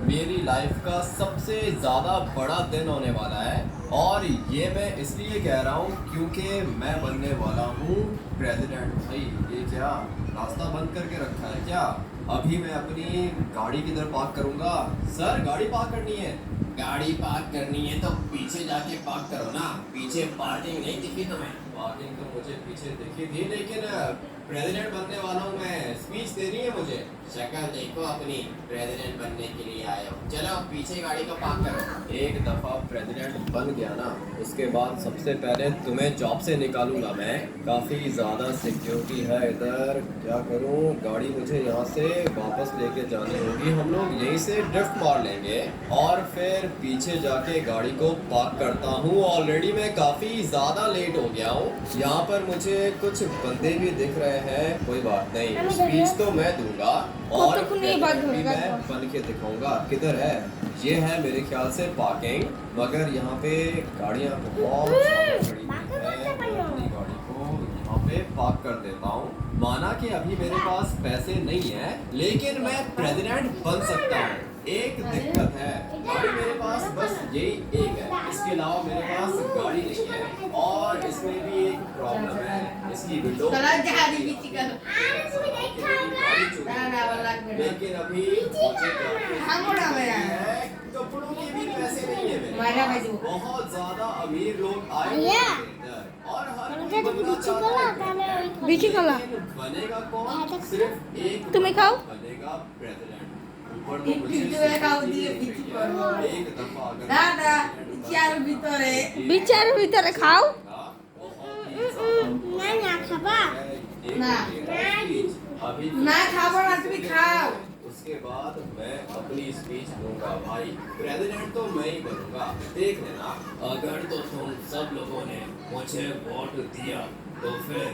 मेरी लाइफ का सबसे ज़्यादा बड़ा दिन होने वाला है। और ये मैं इसलिए कह रहा हूँ क्योंकि मैं बनने वाला हूँ प्रेसिडेंट। भाई ये क्या रास्ता बंद करके रखा है क्या? अभी मैं अपनी गाड़ी किधर पार्क करूँगा? सर गाड़ी पार्क करनी है। गाड़ी पार्क करनी है तो पीछे जाके पार्क करो ना, पीछे पार्किंग नहीं दिखी तुम्हें? पार्किंग तो मुझे पीछे दिखी थी, लेकिन प्रेसिडेंट बनने वाला हूँ मैं, स्पीच देनी है मुझे। शक्ल देखो अपनी, प्रेसिडेंट बनने के लिए आए हो। चलो पीछे गाड़ी को पार्क करो। एक दफ़ा प्रेसिडेंट बन गया ना, उसके बाद सबसे पहले तुम्हें जॉब से निकालूंगा मैं। काफ़ी ज़्यादा सिक्योरिटी है इधर, क्या करूँ? गाड़ी मुझे यहाँ से वापस लेके जानी होगी। हम लोग यहीं से ड्रिफ्ट मार लेंगे और फिर पीछे जाके गाड़ी को पार्क करता हूँ। ऑलरेडी मैं काफ़ी ज़्यादा लेट हो गया हूँ। यहाँ पर मुझे कुछ बंदे भी दिख रहे हैं, कोई बात नहीं, स्पीच तो मैं दूंगा और फिर भी मैं बन के दिखाऊंगा। किधर है? ये है मेरे ख्याल से पार्किंग, मगर यहाँ पे गाड़ियाँ बहुत खड़ी हैं। मैं अपनी गाड़ी को यहाँ पे पार्क कर देता हूँ। माना कि अभी मेरे पास पैसे नहीं है, लेकिन मैं प्रेसिडेंट बन सकता हूँ। एक दिक्कत है, गाड़ी मेरे पास बस यही एक है, इसके अलावा मेरे पास गाड़ी नहीं है। और इसमें भी एक प्रॉब्लम है, इसकी विंडो लेकिन अभी कपड़ों के भी पैसे नहीं है। बहुत ज्यादा अमीर लोग आए हुए हैं इधर और हर कोई बनना चाहता है, लेकिन बनेगा कौन? सिर्फ एक तुम्हें खाओ? बनेगा प्रेसिडेंट। ऊपर तो मुझे एक दफा अगर বিচার ভিতরে খাও। না না খাবা না। अभी না খাবো না, তুমি খাও। उसके बाद मैं अपनी स्पीच दूंगा। भाई प्रेसिडेंट तो मैं ही बनूंगा, देख लेना। अगर तो तुम सब लोगों ने मुझे वोट दिया तो फिर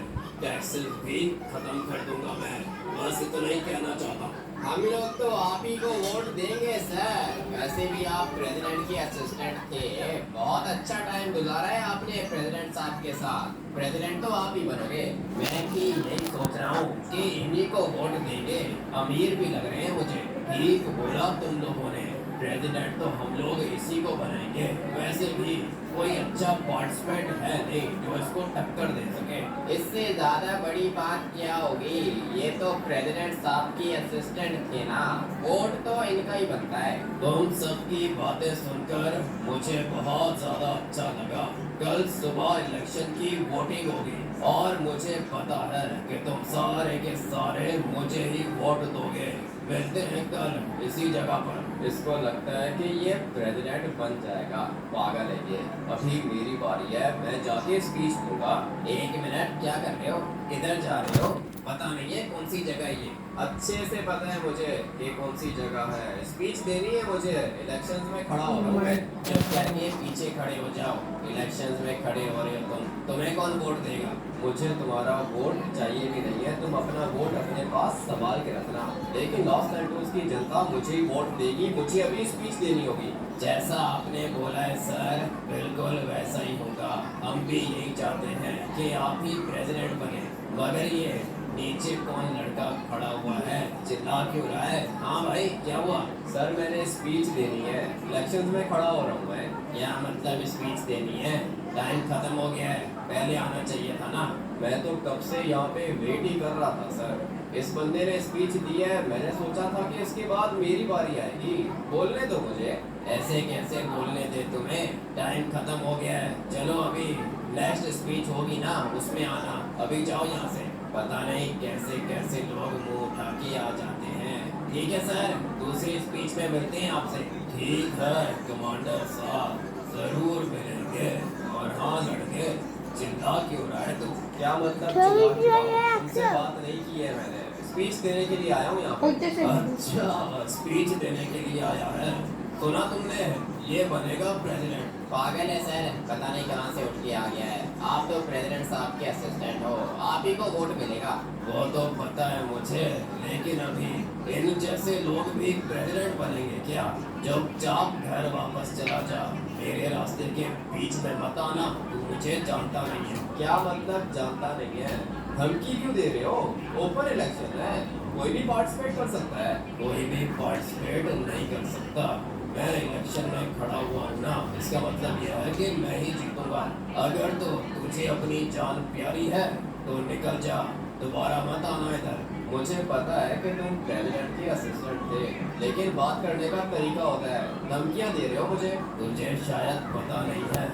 टैक्सेस भी खत्म कर दूंगा मैं। बस इतना ही कहना चाहता हूँ। हम लोग तो आप ही को वोट देंगे सर। वैसे भी आप प्रेसिडेंट के असिस्टेंट थे, बहुत अच्छा टाइम गुजारा है आपने प्रेसिडेंट साहब के साथ। प्रेसिडेंट तो आप ही बनोगे। मैं भी यही सोच रहा हूँ कि इन्हीं को वोट देंगे, अमीर भी लग रहे हैं मुझे। ठीक बोला तुम लोगों ने, प्रेसिडेंट तो हम लोग इसी को बनाएंगे। वैसे भी कोई अच्छा पार्टिसिपेंट है नहीं जो इसको टक्कर दे सके। इससे ज्यादा बड़ी बात क्या होगी? ये तो प्रेसिडेंट साहब की असिस्टेंट थे ना, वोट तो इनका ही बनता है। तुम सबकी बातें सुनकर मुझे बहुत ज्यादा अच्छा लगा। कल सुबह इलेक्शन की वोटिंग होगी और मुझे पता है कि तुम सारे के सारे मुझे ही वोट दोगे। मिलते हैं कल इसी जगह पर। इसको लगता है कि ये प्रेसिडेंट बन जाएगा, पागल है ये। अभी मेरी बारी है, मैं जाके स्पीच दूंगा। एक मिनट, क्या कर रहे हो? किधर जा रहे हो? पता नहीं है कौन सी जगह ये? अच्छे से पता है मुझे कि कौन सी जगह है। स्पीच देनी है मुझे, इलेक्शंस में खड़ा हो रहा हूँ मैं। जब करके पीछे खड़े हो जाओ, इलेक्शंस में खड़े हो रहे हो तुम, तुम्हें कौन वोट देगा? मुझे तुम्हारा वोट चाहिए भी नहीं है, तुम अपना वोट अपने पास संभाल के रखना। लेकिन लॉस सैंटोस की जनता मुझे ही वोट देगी, मुझे अभी स्पीच देनी होगी। जैसा आपने बोला है सर, बिल्कुल वैसा ही होगा। हम भी यही चाहते हैं कि आप ही प्रेसिडेंट बने। मगर ये नीचे कौन लड़का खड़ा हुआ है, चिल्ला क्यों रहा है? हाँ भाई क्या हुआ? सर मैंने स्पीच देनी है, इलेक्शंस में खड़ा हो रहा हूँ मैं। क्या मतलब स्पीच देनी है? टाइम खत्म हो गया है, पहले आना चाहिए था ना। मैं तो कब से यहाँ पे वेट ही कर रहा था सर। इस बंदे ने स्पीच दी है, मैंने सोचा था कि इसके बाद मेरी बारी आएगी। बोलने दो मुझे। ऐसे कैसे बोलने दे तुम्हें? टाइम खत्म हो गया है। चलो अभी नेक्स्ट स्पीच होगी ना, उसमें आना। अभी जाओ यहाँ से। पता नहीं कैसे कैसे लोग मुंह उठा के आ जाते हैं। ठीक है सर, दूसरी स्पीच में मिलते हैं आपसे। ठीक है कमांडर साहब, जरूर मिलेंगे। और हाँ लड़के, चिल्ला क्यों रहा है तू? क्या मतलब चिल्ला क्यों रहा है? तुमसे बात नहीं की है मैंने, स्पीच देने के लिए आया हूँ यहाँ पे। अच्छा स्पीच देने के लिए आया है, सुना तुमने? ये बनेगा प्रेसिडेंट। पागल है सर, पता नहीं कहाँ से उठ के आ गया है। आप तो प्रेसिडेंट साहब के असिस्टेंट हो, आप ही को वोट मिलेगा। वो तो पता है मुझे, लेकिन अभी इन जैसे लोग भी प्रेसिडेंट बनेंगे क्या? चुपचाप घर वापस चला जा, मेरे रास्ते के बीच में मत आना। तू मुझे जानता नहीं है। क्या मतलब जानता नहीं है? धमकी क्यों दे रहे हो? ओपन इलेक्शन है, कोई भी पार्टिसिपेट कर सकता है। कोई भी पार्टिसिपेट नहीं कर सकता। मैं इलेक्शन में खड़ा हुआ हूँ ना, इसका मतलब यह है कि मैं ही जीतूंगा। अगर तो तुझे अपनी जान प्यारी है तो निकल जा, दोबारा मत आना इधर। मुझे पता है कि तुम प्रेसिडेंट के असिस्टेंट थे, लेकिन बात करने का तरीका होता है। धमकियां दे रहे हो मुझे। तुझे शायद पता नहीं है,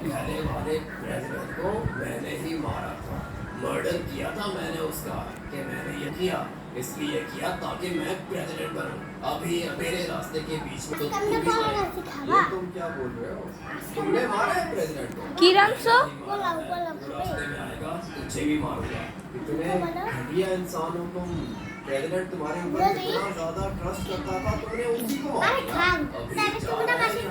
पहले वाले प्रेसिडेंट को मैंने ही मारा था, मर्डर किया था मैंने उसका। कि मैंने ये किया इसलिए किया ताकि मैं प्रेसिडेंट बनूं। अभी मेरे रास्ते के बीच में तो तुम भी नहीं। ये तुम क्या बोल रहे हो? तुमने मारा है प्रेसिडेंट को? किरण सो रास्ते में आएगा तुझे भी मारूंगा। इतने घटिया इंसान हो तुम। प्रेसिडेंट तुम्हारे ऊपर इतना ज्यादा ट्रस्ट करता था, तुमने उसी को मारा। अभी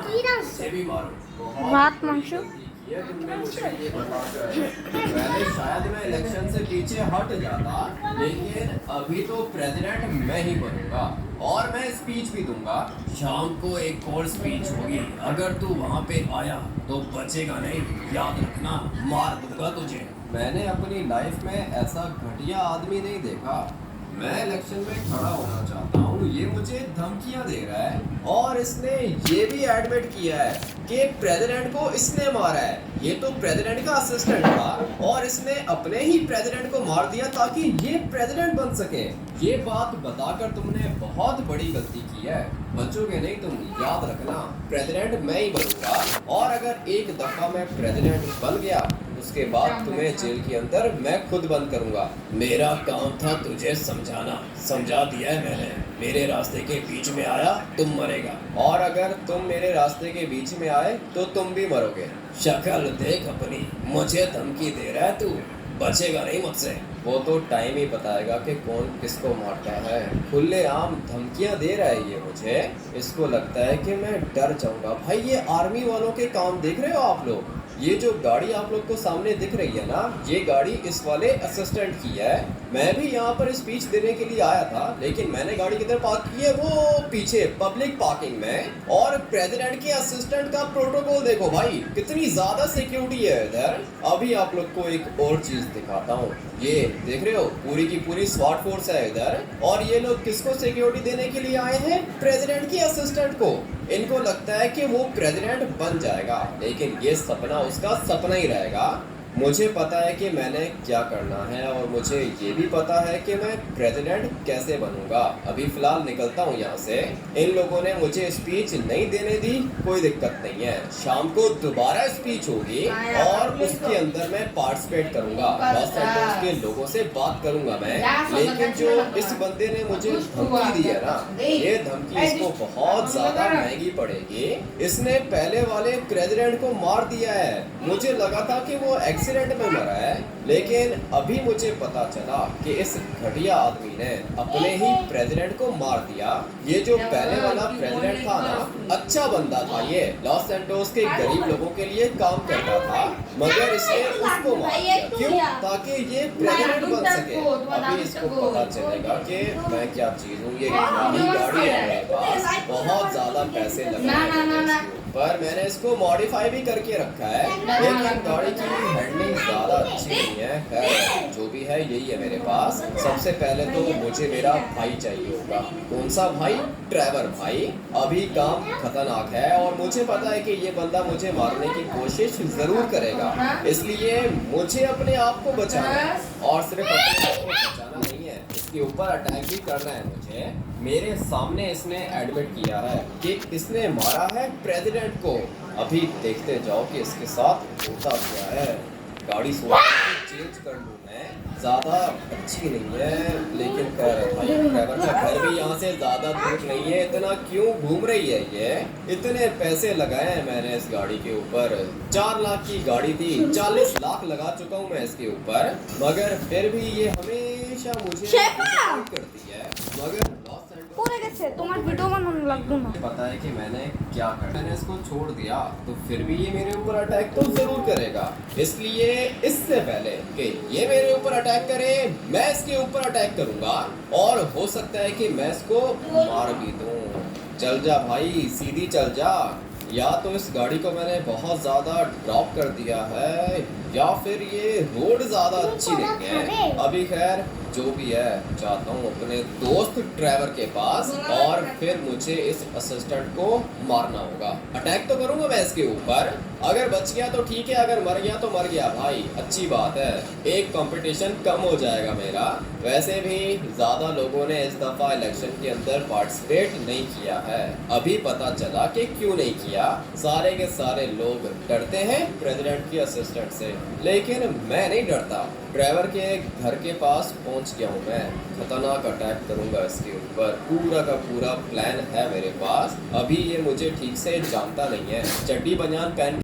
तुझे भी मारूं। भात मांगशो ये तुमने मुझे ये बताकर पहले शायद मैं इलेक्शन से पीछे हट जाता, लेकिन अभी तो प्रेसिडेंट मैं ही बनूंगा और मैं स्पीच भी दूंगा। शाम को एक और स्पीच होगी। अगर तू वहाँ पे आया तो बचेगा नहीं, याद रखना, मार दूंगा तुझे। मैंने अपनी लाइफ में ऐसा घटिया आदमी नहीं देखा। मैं इलेक्शन में खड़ा होना चाहता हूँ, ये मुझे धमकियां दे रहा है और इसने ये भी एडमिट किया है कि प्रेसिडेंट को इसने मारा है। ये तो प्रेसिडेंट का असिस्टेंट था और इसने अपने ही प्रेसिडेंट को मार दिया ताकि ये प्रेसिडेंट बन सके। ये बात बताकर तुमने बहुत बड़ी गलती की है। बचोगे नहीं तुम, याद रखना, प्रेसिडेंट मैं ही बनूंगा और अगर एक दफा मैं प्रेसिडेंट बन गया उसके बाद तुम्हें जेल के अंदर मैं खुद बंद करूंगा। मेरा काम था तुझे समझाना, समझा दिया है मैंने। मेरे रास्ते के बीच में आया तुम मरेगा, और अगर तुम मेरे रास्ते के बीच में आए तो तुम भी मरोगे। शक्ल देख अपनी, मुझे धमकी दे रहा है तू, बचेगा नहीं मुझसे। वो तो टाइम ही बताएगा कि कौन किसको मारता है। खुलेआम धमकियां दे रहा है ये मुझे। इसको लगता है कि मैं डर जाऊंगा। भाई ये आर्मी वालों के काम देख रहे हो आप लोग? ये जो गाड़ी आप लोग को सामने दिख रही है ना, ये गाड़ी इस वाले असिस्टेंट की है। मैं भी यहाँ पर स्पीच देने के लिए आया था, लेकिन मैंने गाड़ी किधर पार्क की है? वो पीछे पब्लिक पार्किंग में। और प्रेसिडेंट के असिस्टेंट का प्रोटोकॉल देखो भाई, कितनी ज्यादा सिक्योरिटी है इधर। अभी आप लोग को एक और चीज दिखाता हूँ। ये देख रहे हो, पूरी की पूरी स्वाट फोर्स है इधर, और ये लोग किसको सिक्योरिटी देने के लिए आए हैं? प्रेसिडेंट के असिस्टेंट को। इनको लगता है कि वो प्रेसिडेंट बन जाएगा, लेकिन ये सपना उसका सपना ही रहेगा। मुझे पता है कि मैंने क्या करना है और मुझे ये भी पता है कि मैं प्रेसिडेंट कैसे बनूंगा। अभी फिलहाल निकलता हूँ यहाँ से। इन लोगों ने मुझे स्पीच नहीं देने दी, कोई दिक्कत नहीं है। शाम को दोबारा स्पीच होगी और उसके अंदर मैं पार्टिसिपेट करूंगा। लॉस एंजल्स के लोगों से बात करूंगा मैं। लेकिन जो इस बंदे ने मुझे धमकी दी है ना, ये धमकी इसको बहुत ज्यादा महंगी पड़ेगी। इसने पहले वाले प्रेसिडेंट को मार दिया है। मुझे लगा था कि वो एक्सीडेंट में मरा है, लेकिन अभी मुझे पता चला कि इस घटिया आदमी ने अपने ही प्रेसिडेंट को मार दिया। ये जो पहले वाला प्रेसिडेंट था ना, अच्छा बंदा था। ये लॉस सैंटोस के गरीब लोगों के लिए काम करता था, मगर इसने उसको मार दिया। क्यों? ताकि ये प्रेसिडेंट बन सके। अभी इसको पता चलेगा कि मैं क्या चीज हूँ। ये गाड़ी है मेरे पास, बहुत ज्यादा पैसे लगे पर मैंने इसको मॉडिफाई भी करके रखा है, लेकिन गाड़ी की हैंडलिंग ज्यादा अच्छी नहीं है। खैर जो भी है यही है मेरे पास। सबसे पहले तो मुझे मेरा भाई चाहिए होगा। कौन सा भाई? ट्रेवर भाई। अभी काम खतरनाक है और मुझे पता है कि ये बंदा मुझे मारने की कोशिश जरूर करेगा, इसलिए मुझे अपने आप को बचाना है। और सिर्फ अपने आप को बचाना नहीं है, इसके ऊपर अटैक भी करना है मुझे। मेरे सामने इसने एडमिट किया है कि इसने मारा है प्रेसिडेंट को। अभी देखते जाओ कि इसके साथ होता क्या है। गाड़ी चेंज कर लूँ मैं, ज़्यादा अच्छी नहीं है, लेकिन भाई ड्राइवर का घर भी यहाँ से ज़्यादा दूर नहीं है। इतना क्यों घूम रही है ये? इतने पैसे लगाए हैं मैंने इस गाड़ी के ऊपर। 4 लाख की गाड़ी थी, 40 लाख लगा चुका हूँ मैं इसके ऊपर, मगर फिर भी ये हमेशा मुझे करती है। मगर পড়ে গেছে তোমার ভিডিও বানানো লাগবে না। पता है कि मैंने क्या कर, मैंने इसको छोड़ दिया तो फिर भी ये मेरे ऊपर अटैक तो जरूर करेगा। इसलिए इससे पहले कि ये मेरे ऊपर अटैक करे, मैं इसके ऊपर अटैक करूंगा और हो सकता है कि मैं इसको मार भी दूं। चल जा भाई, सीधी चल जा। या तो इस गाड़ी को मैंने बहुत ज़्यादा ड्रॉप कर दिया है, या फिर ये रोड ज्यादा अच्छी नहीं है। अभी खैर जो भी है, जाता हूँ अपने दोस्त ट्रेवर के पास और फिर मुझे इस असिस्टेंट को मारना होगा। अटैक तो करूंगा मैं इसके ऊपर, अगर बच गया तो ठीक है, अगर मर गया तो मर गया भाई, अच्छी बात है, एक कंपटीशन कम हो जाएगा मेरा। वैसे भी ज्यादा लोगों ने इस दफा इलेक्शन के अंदर पार्टिसिपेट नहीं किया है। अभी पता चला कि क्यों नहीं किया, सारे के सारे लोग डरते हैं प्रेसिडेंट की असिस्टेंट से, लेकिन मैं नहीं डरता। ड्राइवर के घर के पास पहुंच गया हूं मैं, खतरनाक अटैक करूंगा इसके ऊपर, पूरा का पूरा प्लान है मेरे पास। अभी ये मुझे ठीक से जानता नहीं है, चड्डी बनियान पहन